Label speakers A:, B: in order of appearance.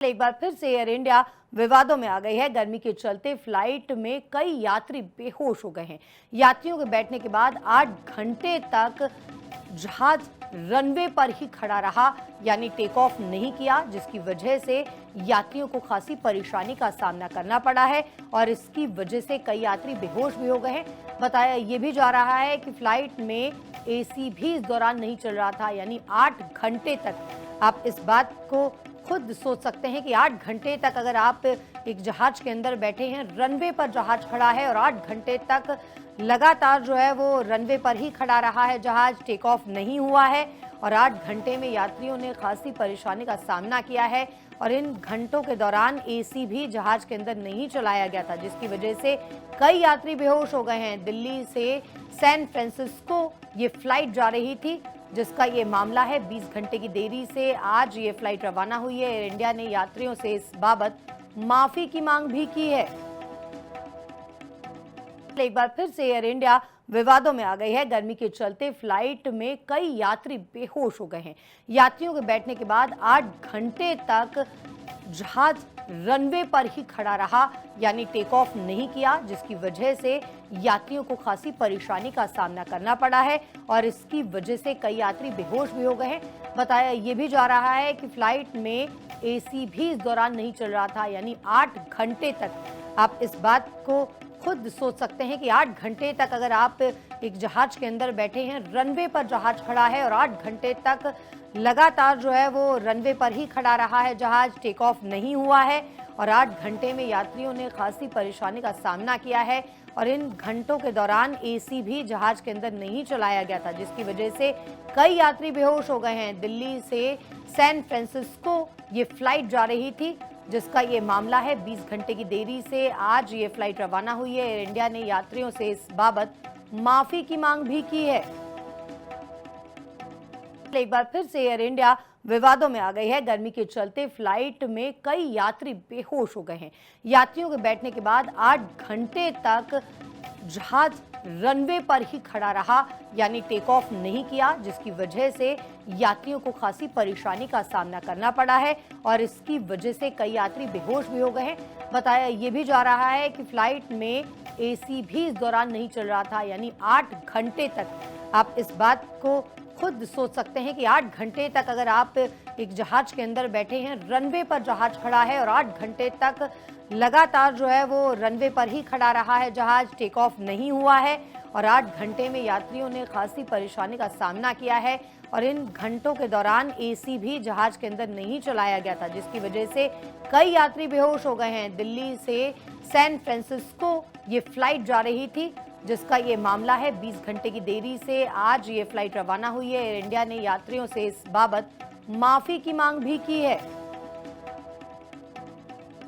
A: एक बार फिर से एयर इंडिया विवादों में आ गई है। गर्मी के चलते फ्लाइट में कई यात्री बेहोश हो गए हैं। यात्रियों के बैठने के बाद 8 घंटे तक जहाज रनवे पर ही खड़ा रहा, यानी टेक ऑफ नहीं किया, जिसकी वजह से यात्रियों को खासी परेशानी का सामना करना पड़ा है और इसकी वजह से कई यात्री बेहोश भी हो गए हैं। बताया ये भी जा रहा है कि फ्लाइट में एसी भी इस दौरान नहीं चल रहा था, यानी 8 घंटे तक। आप इस बात को खुद सोच सकते हैं कि 8 घंटे तक अगर आप एक जहाज के अंदर बैठे हैं, रनवे पर जहाज खड़ा है और 8 घंटे तक लगातार जो है वो रनवे पर ही खड़ा रहा है, जहाज टेक ऑफ नहीं हुआ है और 8 घंटे में यात्रियों ने खासी परेशानी का सामना किया है और इन घंटों के दौरान एसी भी जहाज के अंदर नहीं चलाया गया था, जिसकी वजह से कई यात्री बेहोश हो गए हैं। दिल्ली से सैन फ्रांसिस्को ये फ्लाइट जा रही थी, जिसका ये मामला है। 20 घंटे की देरी से आज ये फ्लाइट रवाना हुई है। एयर इंडिया ने यात्रियों से इस बाबत माफी की मांग भी की है। एक बार फिर से एयर इंडिया विवादों में आ गई है। गर्मी के चलते फ्लाइट में कई यात्री बेहोश हो गए हैं। यात्रियों के बैठने के बाद 8 घंटे तक जहाज रनवे पर ही खड़ा रहा, यानी टेक ऑफ नहीं किया, जिसकी वजह से यात्रियों को खासी परेशानी का सामना करना पड़ा है और इसकी वजह से कई यात्री बेहोश भी हो गए हैं। बताया ये भी जा रहा है कि फ्लाइट में एसी भी इस दौरान नहीं चल रहा था, यानी 8 घंटे तक। आप इस बात को खुद सोच सकते हैं कि 8 घंटे तक अगर आप एक जहाज के अंदर बैठे हैं, रनवे पर जहाज खड़ा है और 8 घंटे तक लगातार जो है वो रनवे पर ही खड़ा रहा है, जहाज टेक ऑफ नहीं हुआ है और 8 घंटे में यात्रियों ने खासी परेशानी का सामना किया है और इन घंटों के दौरान एसी भी जहाज के अंदर नहीं चलाया गया था, जिसकी वजह से कई यात्री बेहोश हो गए हैं। दिल्ली से सैन फ्रांसिस्को ये फ्लाइट जा रही थी, जिसका ये मामला है। 20 घंटे की देरी से आज ये फ्लाइट रवाना हुई है। एयर इंडिया ने यात्रियों से इस बाबत माफी की मांग भी की है। एक बार फिर से एयर इंडिया विवादों में आ गई है। गर्मी के चलते फ्लाइट में कई यात्री बेहोश हो गए हैं। यात्रियों के बैठने के बाद 8 घंटे तक जहाज रनवे पर ही खड़ा रहा, यानी टेक ऑफ नहीं किया, जिसकी वजह से यात्रियों को खासी परेशानी का सामना करना पड़ा है और इसकी वजह से कई यात्री बेहोश भी हो गए हैं। बताया ये भी जा रहा है कि फ्लाइट में एसी भी इस दौरान नहीं चल रहा था, यानी 8 घंटे तक। आप इस बात को खुद सोच सकते हैं कि 8 घंटे तक अगर आप एक जहाज के अंदर बैठे हैं, रनवे पर जहाज खड़ा है और 8 घंटे तक लगातार जो है वो रनवे पर ही खड़ा रहा है, जहाज टेक ऑफ नहीं हुआ है और 8 घंटे में यात्रियों ने खासी परेशानी का सामना किया है और इन घंटों के दौरान एसी भी जहाज के अंदर नहीं चलाया गया था, जिसकी वजह से कई यात्री बेहोश हो गए हैं। दिल्ली से सैन फ्रांसिस्को ये फ्लाइट जा रही थी, जिसका ये मामला है। 20 घंटे की देरी से आज ये फ्लाइट रवाना हुई है। एयर इंडिया ने यात्रियों से इस बाबत माफी की मांग भी की है।